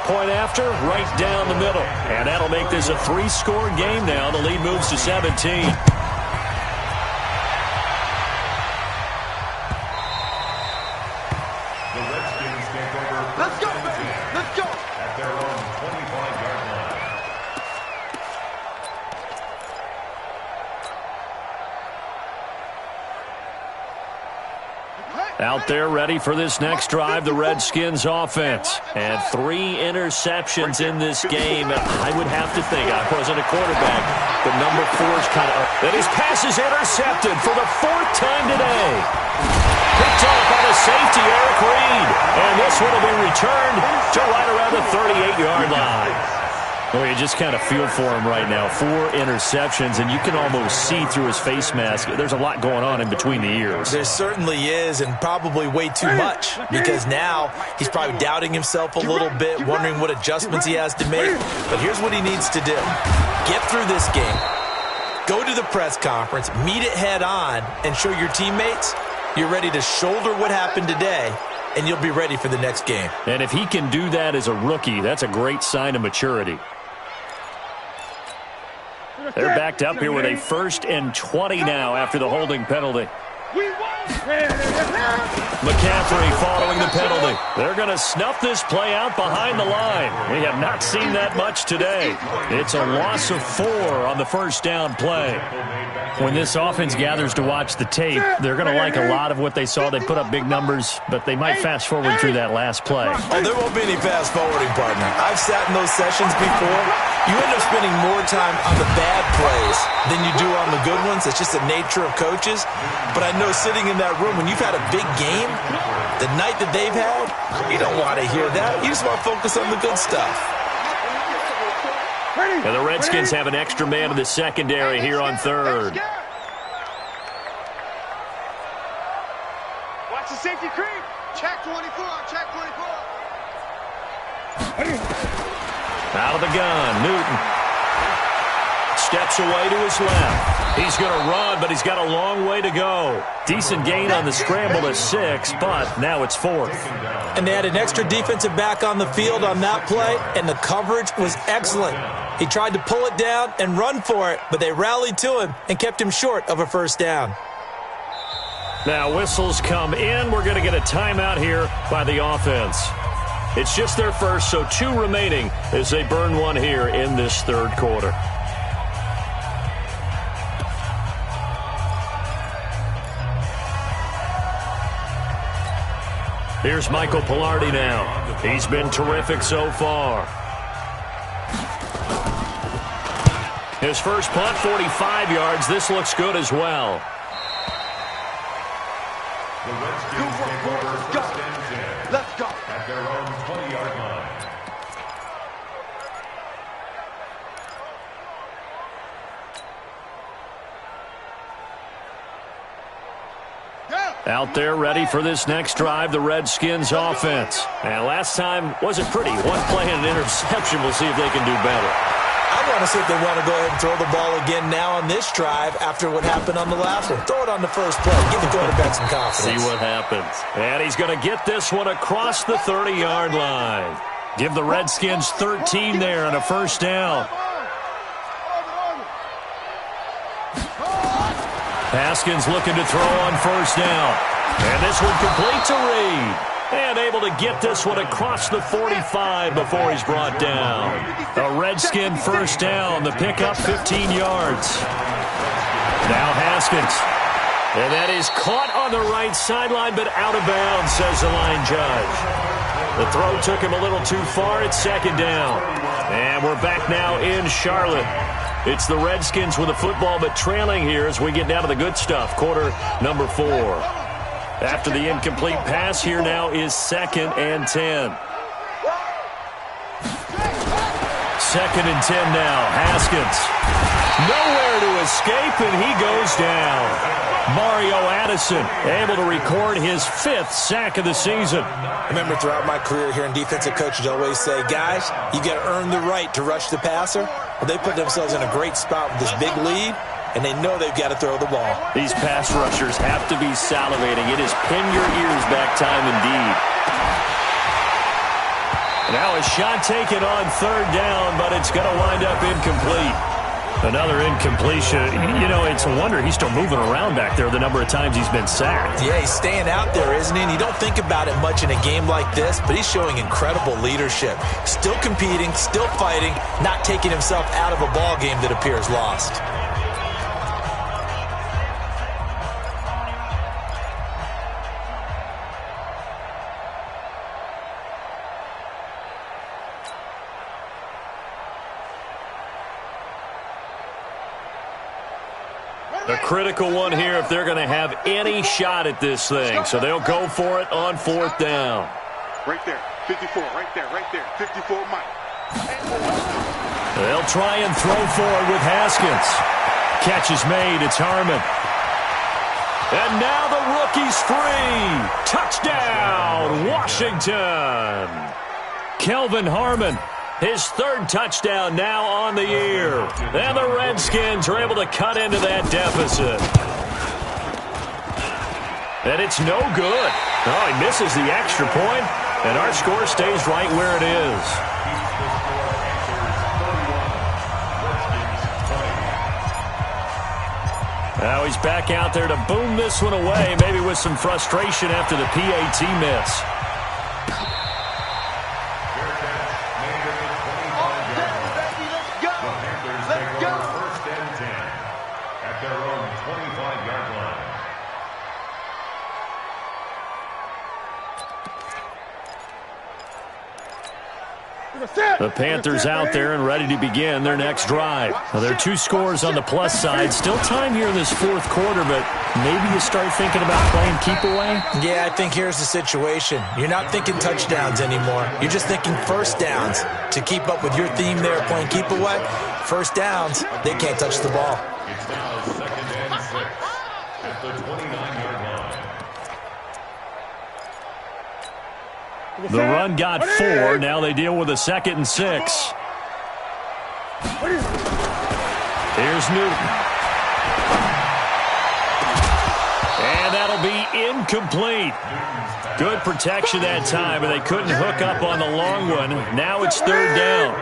Point after, right down the middle. And that'll make this a 3-score game now. The lead moves to 17. Let's go, baby. Let's go. At their own 25-yard line. Out there ready for this next drive, the Redskins offense. And 3 interceptions in this game. I would have to think, I wasn't a quarterback, but number 4 is kind of up. And his pass is intercepted for the 4th time today. Picked off by the safety, Eric Reed. And this one will be returned to right around the 38-yard line. Well, you just kind of feel for him right now. 4 interceptions, and you can almost see through his face mask. There's a lot going on in between the ears. There certainly is, and probably way too much, because now he's probably doubting himself a little bit, wondering what adjustments he has to make. But here's what he needs to do. Get through this game, go to the press conference, meet it head on, and show your teammates you're ready to shoulder what happened today and you'll be ready for the next game. And if he can do that as a rookie, that's a great sign of maturity. They're backed up here with a 1st and 20 now after the holding penalty. McCaffrey following the penalty. They're going to snuff this play out behind the line. We have not seen that much today. It's a loss of 4 on the first down play. When this offense gathers to watch the tape, they're going to like a lot of what they saw. They put up big numbers, but they might fast forward through that last play. Oh, there won't be any fast forwarding, partner. I've sat in those sessions before. You end up spending more time on the bad plays than you do on the good ones. It's just the nature of coaches. But I know sitting in that room, when you've had a big game, the night that they've had, you don't want to hear that. You just want to focus on the good stuff. And the Redskins have an extra man in the secondary here on 3rd. Watch the safety creep. Check 24. Check 24. Out of the gun, Newton. Steps away to his left. He's going to run, but he's got a long way to go. Decent gain on the scramble to 6, but now it's 4th. And they had an extra defensive back on the field on that play, and the coverage was excellent. He tried to pull it down and run for it, but they rallied to him and kept him short of a first down. Now whistles come in. We're going to get a timeout here by the offense. It's just their first, so 2 remaining as they burn one here in this 3rd quarter. Here's Michael Pilardi now. He's been terrific so far. His first punt, 45 yards. This looks good as well. The Redskins take over 1st and 10. Let's go. At their own 20-yard line. Out there ready for this next drive, the Redskins offense. And last time wasn't pretty. 1 play and an interception. We'll see if they can do better. I want to see if they want to go ahead and throw the ball again now on this drive after what happened on the last one. Throw it on the first play. Give the quarterback some confidence. See what happens. And he's going to get this one across the 30-yard line. Give the Redskins 13 there on a first down. Haskins looking to throw on first down. And this one complete to Reed. And able to get this one across the 45 before he's brought down. A Redskin first down. The pickup 15 yards. Now Haskins. And that is caught on the right sideline, but out of bounds, says the line judge. The throw took him a little too far. It's 2nd down. And we're back now in Charlotte. It's the Redskins with the football, but trailing here as we get down to the good stuff. Quarter number 4. After the incomplete pass, here now is 2nd and 10. 2nd and 10 now. Haskins. Nowhere to escape, and he goes down. Mario Addison able to record his 5th sack of the season. I remember throughout my career hearing defensive coaches always say, guys, you got to earn the right to rush the passer. Well, they put themselves in a great spot with this big lead, and they know they've got to throw the ball. These pass rushers have to be salivating. It is pin your ears back time indeed. Now a shot taken on 3rd down, but it's going to wind up incomplete. Another incompletion. You know, it's a wonder he's still moving around back there the number of times he's been sacked. Yeah, he's staying out there, isn't he? And you don't think about it much in a game like this, but he's showing incredible leadership. Still competing, still fighting, not taking himself out of a ball game that appears lost. A critical one here if they're going to have any shot at this thing. So they'll go for it on 4th down. Right there. 54. Right there. 54 Mike. They'll try and throw forward with Haskins. Catch is made. It's Harmon. And now the rookie's free. Touchdown, Washington. Kelvin Harmon. His 3rd touchdown now on the year. And the Redskins are able to cut into that deficit. And it's no good. Oh, he misses the extra point, and our score stays right where it is. Now he's back out there to boom this one away, maybe with some frustration after the PAT miss. The Panthers out there and ready to begin their next drive. Now, there are 2 scores on the plus side. Still time here in this fourth quarter, but maybe you start thinking about playing keep away? Yeah, I think here's the situation. You're not thinking touchdowns anymore. You're just thinking first downs. To keep up with your theme there, playing keep away, first downs, they can't touch the ball. It's now 2nd and 6 at the 29-yard line. The run got 4. Now they deal with a 2nd and 6. Here's Newton. And that'll be incomplete. Good protection that time, and they couldn't hook up on the long one. Now it's 3rd down.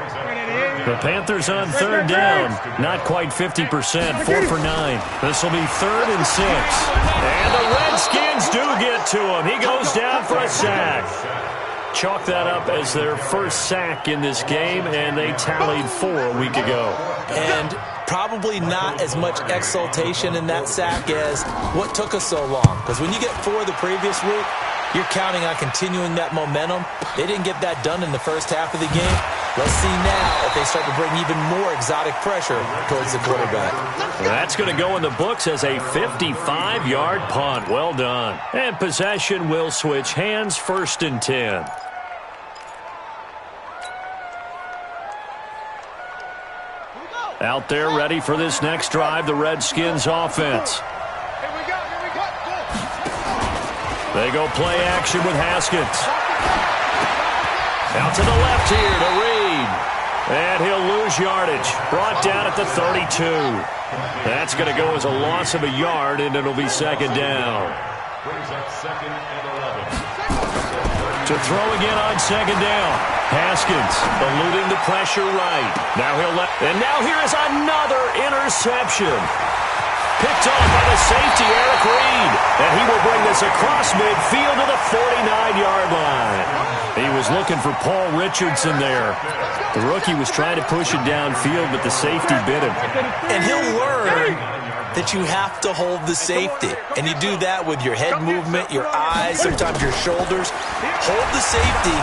The Panthers on 3rd down. Not quite 50%, 4 for 9. This will be 3rd and 6. And the Redskins do get to him. He goes down for a sack. Chalk that up as their first sack in this game, and they tallied 4 a week ago. And probably not as much exultation in that sack as what took us so long. Because when you get 4 the previous week, you're counting on continuing that momentum. They didn't get that done in the first half of the game. Let's see now if they start to bring even more exotic pressure towards the quarterback. That's going to go in the books as a 55-yard punt. Well done. And possession will switch hands, 1st and 10. Out there ready for this next drive, the Redskins offense. They go play action with Haskins. Out to the left here to Reed. And he'll lose yardage. Brought down at the 32. That's going to go as a loss of a yard, and it'll be 2nd down. Brings up 2nd and 11. To throw again on 2nd down. Haskins eluding the pressure right. Now now here is another interception. Picked off by the safety, Eric Reed. And he will bring this across midfield to the 49-yard line. He was looking for Paul Richardson there. The rookie was trying to push it downfield, but the safety bit him. And he'll learn that you have to hold the safety. And you do that with your head movement, your eyes, sometimes your shoulders. Hold the safety.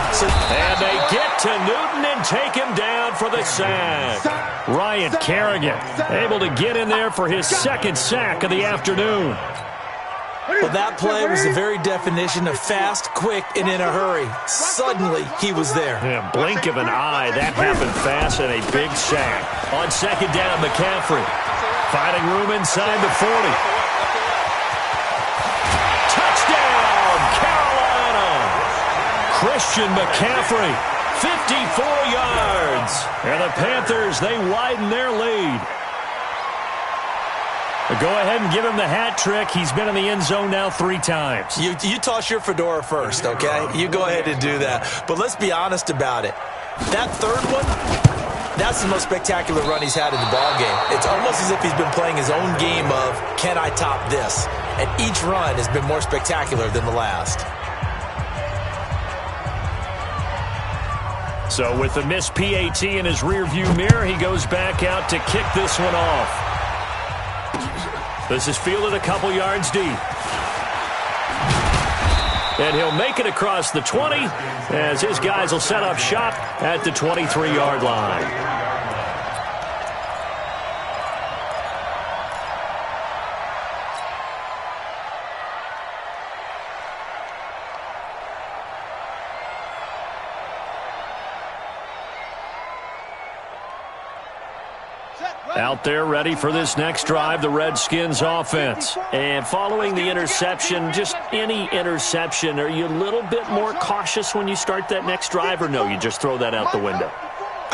And they get to Newton and take him down for the sack. Ryan Kerrigan able to get in there for his 2nd sack of the afternoon. Well, that play was the very definition of fast, quick, and in a hurry. Suddenly, he was there. Yeah, blink of an eye. That happened fast and a big sack. On 2nd down, McCaffrey. Finding room inside the 40. Touchdown, Carolina! Christian McCaffrey, 54 yards. And the Panthers, they widen their lead. Go ahead and give him the hat trick. He's been in the end zone now 3 times. You toss your fedora first, okay? You go ahead and do that. But let's be honest about it. That 3rd one, that's the most spectacular run he's had in the ballgame. It's almost as if he's been playing his own game of, can I top this? And each run has been more spectacular than the last. So with the missed PAT in his rearview mirror, he goes back out to kick this one off. This is fielded a couple yards deep. And he'll make it across the 20 as his guys will set up shop at the 23-yard line. Out there ready for this next drive, the Redskins offense. And following the interception, just any interception, are you a little bit more cautious when you start that next drive, or no, you just throw that out the window?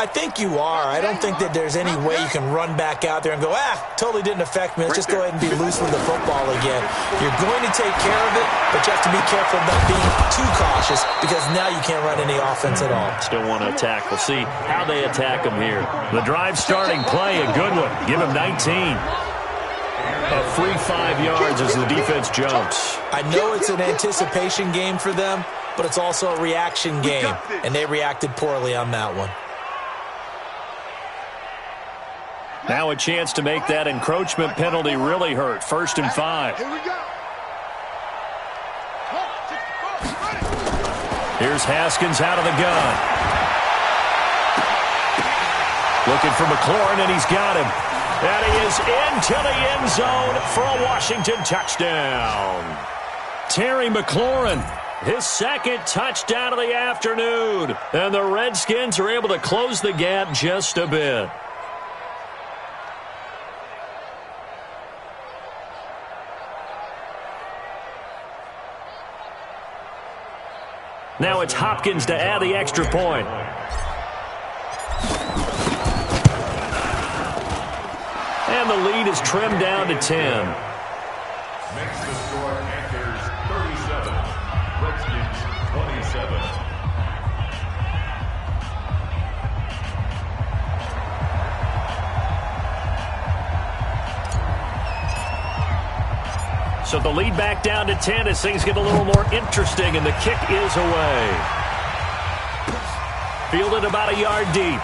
I think you are. I don't think that there's any way you can run back out there and go, totally didn't affect me. Let's just go ahead and be loose with the football again. You're going to take care of it, but you have to be careful about being too cautious because now you can't run any offense at all. Still want to attack. We'll see how they attack him here. The drive starting play, a good one. Give him 19. A free 5 yards as the defense jumps. I know it's an anticipation game for them, but it's also a reaction game, and they reacted poorly on that one. Now a chance to make that encroachment penalty really hurt. 1st and 5. Here we go. Here's Haskins out of the gun. Looking for McLaurin, and he's got him. And he is into the end zone for a Washington touchdown. Terry McLaurin, his 2nd touchdown of the afternoon. And the Redskins are able to close the gap just a bit. Now it's Hopkins to add the extra point. And the lead is trimmed down to 10. Makes the score Panthers 37, Redskins 27. So the lead back down to 10 as things get a little more interesting, and the kick is away. Fielded about a yard deep.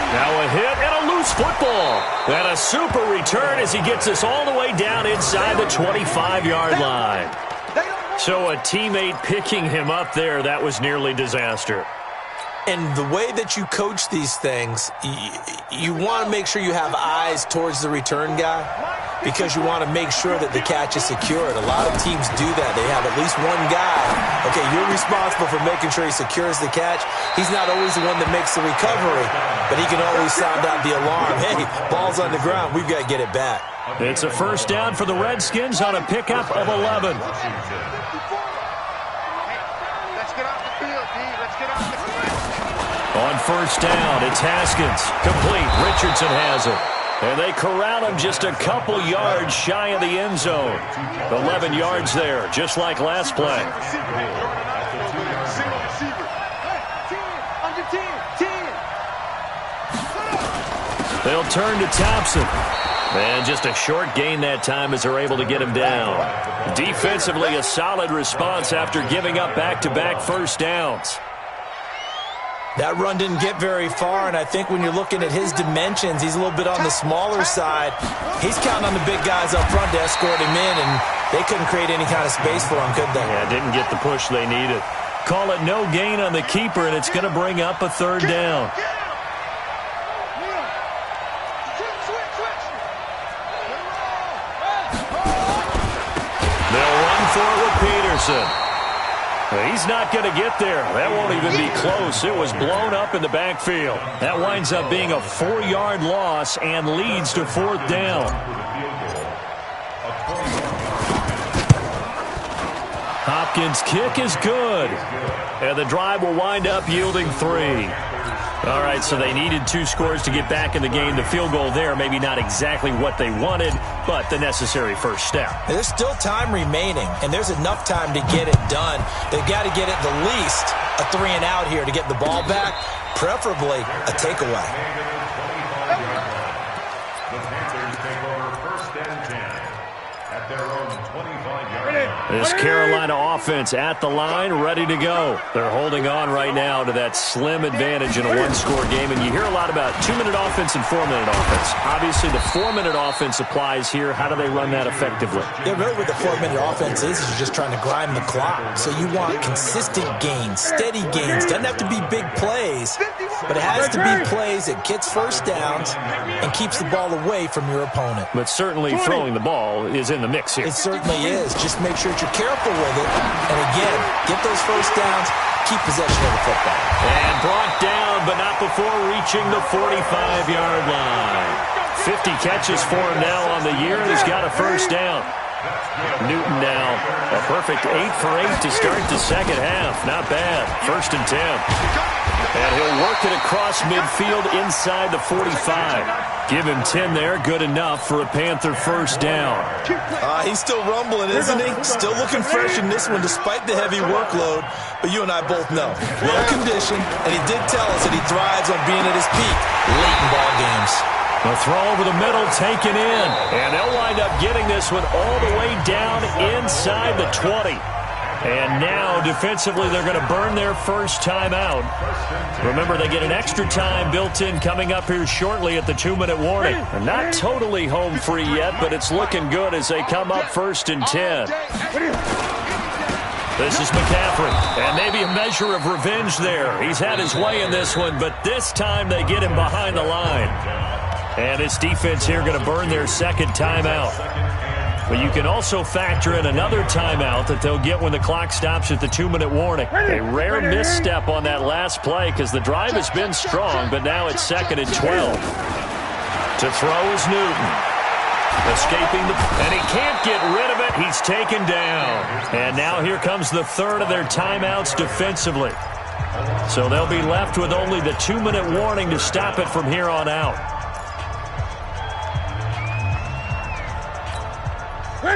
Now a hit and a loose football. And a super return as he gets us all the way down inside the 25-yard line. So a teammate picking him up there, that was nearly disaster. And the way that you coach these things, you want to make sure you have eyes towards the return guy because you want to make sure that the catch is secured. A lot of teams do that. They have at least one guy. Okay, you're responsible for making sure he secures the catch. He's not always the one that makes the recovery, but he can always sound out the alarm. Hey, ball's on the ground. We've got to get it back. It's a 1st down for the Redskins on a pickup of 11. Let's get off the field, D. Let's get off the field. On 1st down, it's Haskins. Complete. Richardson has it. And they corral him just a couple yards shy of the end zone. 11 yards there, just like last play. They'll turn to Thompson. And just a short gain that time as they're able to get him down. Defensively, a solid response after giving up back-to-back 1st downs. That run didn't get very far, and I think when you're looking at his dimensions, he's a little bit on the smaller side. He's counting on the big guys up front to escort him in, and they couldn't create any kind of space for him, could they? Yeah, didn't get the push they needed. Call it no gain on the keeper, and it's going to bring up a 3rd down. They'll run for it with Peterson. He's not going to get there. That won't even be close. It was blown up in the backfield. That winds up being a 4-yard loss and leads to 4th down. Hopkins' kick is good. And the drive will wind up yielding 3. All right, so they needed 2 scores to get back in the game. The field goal there, maybe not exactly what they wanted, but the necessary 1st step. There's still time remaining, and there's enough time to get it done. They've got to get at the least a 3-and-out here to get the ball back, preferably a takeaway. The Panthers take over 1st and 10 at their own 25-yard line. This Carolina offense at the line, ready to go. They're holding on right now to that slim advantage in a 1-score game, and you hear a lot about 2-minute offense and 4-minute offense. Obviously, the 4-minute offense applies here. How do they run that effectively? Yeah, really what the 4-minute offense is you're just trying to grind the clock. So you want consistent gains, steady gains. Doesn't have to be big plays, but it has to be plays that gets 1st downs and keeps the ball away from your opponent. But certainly throwing the ball is in the mix here. It certainly is. Just make sure that you're careful with it. And again, get those 1st downs, keep possession of the football. And brought down, but not before reaching the 45-yard line. 50 catches for him now on the year, and he's got a 1st down. Newton now a perfect 8 for 8 to start the second half. Not bad. 1st and 10. And he'll work it across midfield inside the 45. Give him 10 there. Good enough for a Panther first down. He's still rumbling, isn't he? Still looking fresh in this one despite the heavy workload. But you and I both know, well-conditioned, and he did tell us that he thrives on being at his peak late in ball games. The throw over the middle taken in. And they'll wind up getting this one all the way down inside the 20. And now, defensively, they're going to burn their first timeout. Remember, they get an extra time built in coming up here shortly at the 2-minute warning. And not totally home free yet, but it's looking good as they come up 1st and 10. This is McCaffrey, and maybe a measure of revenge there. He's had his way in this one, but this time they get him behind the line. And this defense here going to burn their second timeout. But you can also factor in another timeout that they'll get when the clock stops at the 2-minute warning. A rare misstep on that last play because the drive has been strong, but now it's 2nd and 12. To throw is Newton. Escaping and he can't get rid of it. He's taken down. And now here comes the third of their timeouts defensively. So they'll be left with only the 2-minute warning to stop it from here on out.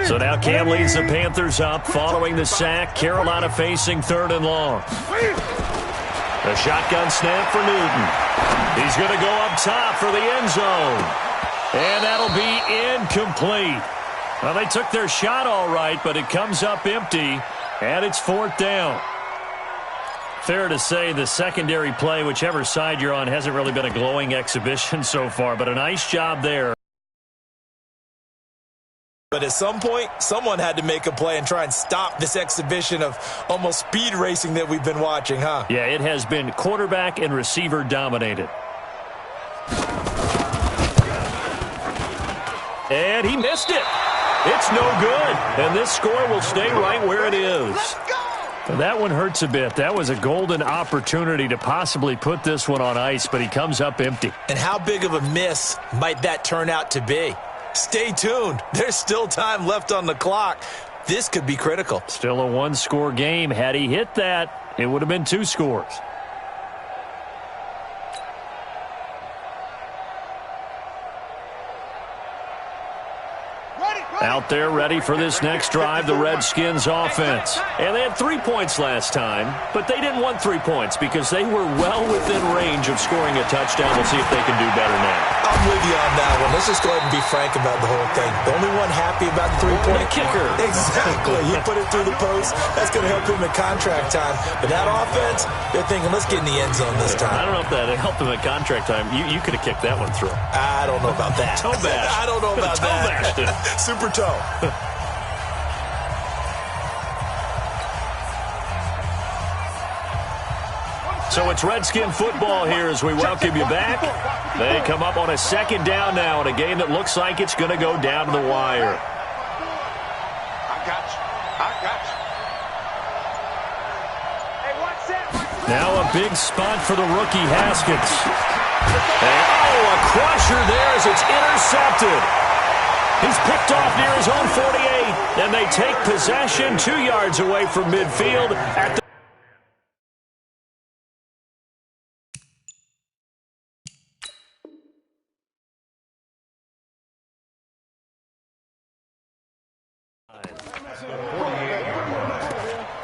So now Cam leads the Panthers up following the sack. Carolina facing 3rd and long. A shotgun snap for Newton. He's going to go up top for the end zone. And that'll be incomplete. Well, they took their shot all right, but it comes up empty, and it's 4th down. Fair to say the secondary play, whichever side you're on, hasn't really been a glowing exhibition so far, but a nice job there. But at some point, someone had to make a play and try and stop this exhibition of almost speed racing that we've been watching, huh? Yeah, it has been quarterback and receiver dominated. And he missed it. It's no good. And this score will stay right where it is. So that one hurts a bit. That was a golden opportunity to possibly put this one on ice, but he comes up empty. And how big of a miss might that turn out to be? Stay tuned. There's still time left on the clock. This could be critical. Still a 1-score game. Had he hit that, it would have been 2 scores. Out there ready for this next drive, the Redskins offense. And they had 3 points last time, but they didn't want 3 points because they were well within range of scoring a touchdown. We'll see if they can do better now. I'm with you on that one. Let's just go ahead and be frank about the whole thing. The only one happy about the 3-point kicker. Exactly. You put it through the post. That's going to help him at contract time. But that offense, they're thinking, let's get in the end zone this time. I don't know if that helped him at contract time. You could have kicked that one through. I don't know about that. Toe bash. I don't know about that. Super toe. So it's Redskin football here as we welcome you back. They come up on a 2nd down now in a game that looks like it's going to go down to the wire. I got you. Hey, watch that. Now a big spot for the rookie Haskins. And, a crusher there as it's intercepted. He's picked off near his own 48, and they take possession 2 yards away from midfield at the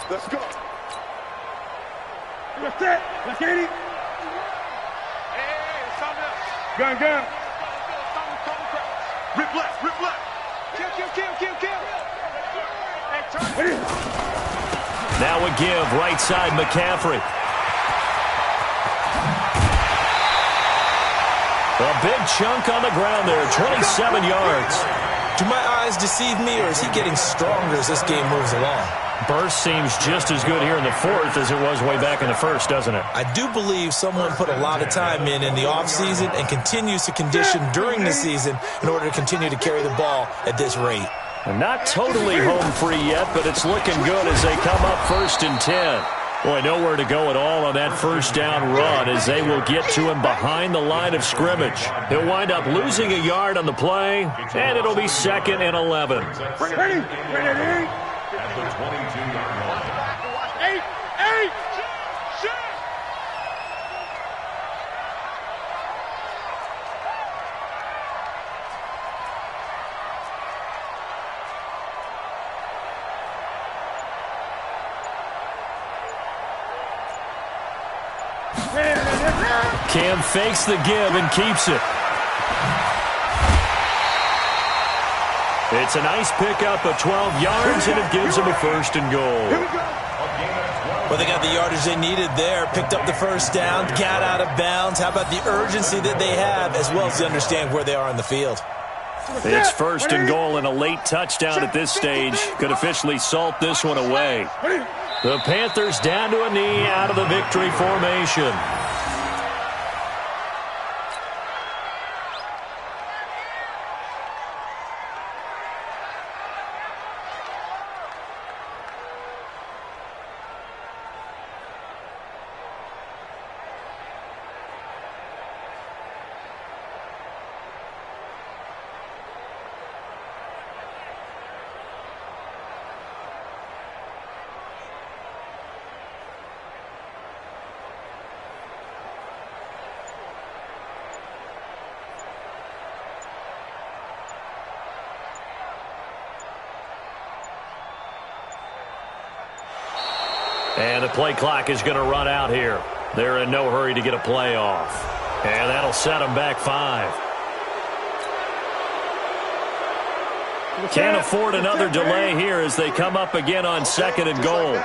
Let's go. Let's get it. Hey, something else. Gun. Rip left. Kill. Hey, turn. Now a give, right side, McCaffrey. A big chunk on the ground there, 27 yards. Do my eyes deceive me, or is he getting stronger as this game moves along? Burst seems just as good here in the 4th as it was way back in the 1st, doesn't it? I do believe someone put a lot of time in the offseason and continues to condition during the season in order to continue to carry the ball at this rate. And not totally home free yet, but it's looking good as they come up 1st and 10. Boy, nowhere to go at all on that first down run as they will get to him behind the line of scrimmage. He'll wind up losing a yard on the play, and it'll be 2nd and 11. Ready? At the 22-yard line. 8, shit. Cam fakes the give and keeps it. It's a nice pickup of 12 yards, and it gives them a 1st and goal. Well, they got the yardage they needed there, picked up the first down, got out of bounds. How about the urgency that they have, as well as they understand where they are on the field? It's 1st and goal and a late touchdown at this stage. Could officially salt this one away. The Panthers down to a knee out of the victory formation. And the play clock is going to run out here. They're in no hurry to get a play off. And that'll set them back 5. Can't afford another delay here as they come up again on 2nd and goal.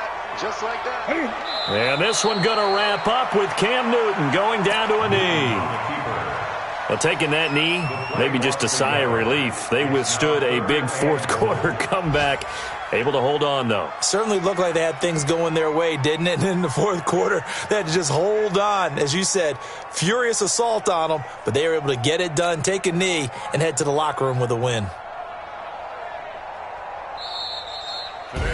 Just like that. And this one going to wrap up with Cam Newton going down to a knee. Well, taking that knee, maybe just a sigh of relief. They withstood a big 4th quarter comeback. Able to hold on, though. Certainly looked like they had things going their way, didn't it? And in the 4th quarter, they had to just hold on. As you said, furious assault on them, but they were able to get it done, take a knee, and head to the locker room with a win.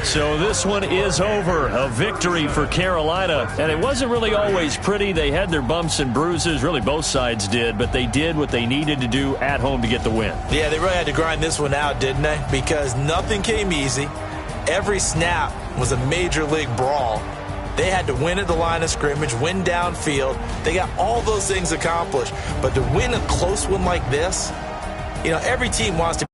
So this one is over. A victory for Carolina. And it wasn't really always pretty. They had their bumps and bruises. Really, both sides did. But they did what they needed to do at home to get the win. Yeah, they really had to grind this one out, didn't they? Because nothing came easy. Every snap was a major league brawl. They had to win at the line of scrimmage, win downfield. They got all those things accomplished. But to win a close one like this, you know, every team wants to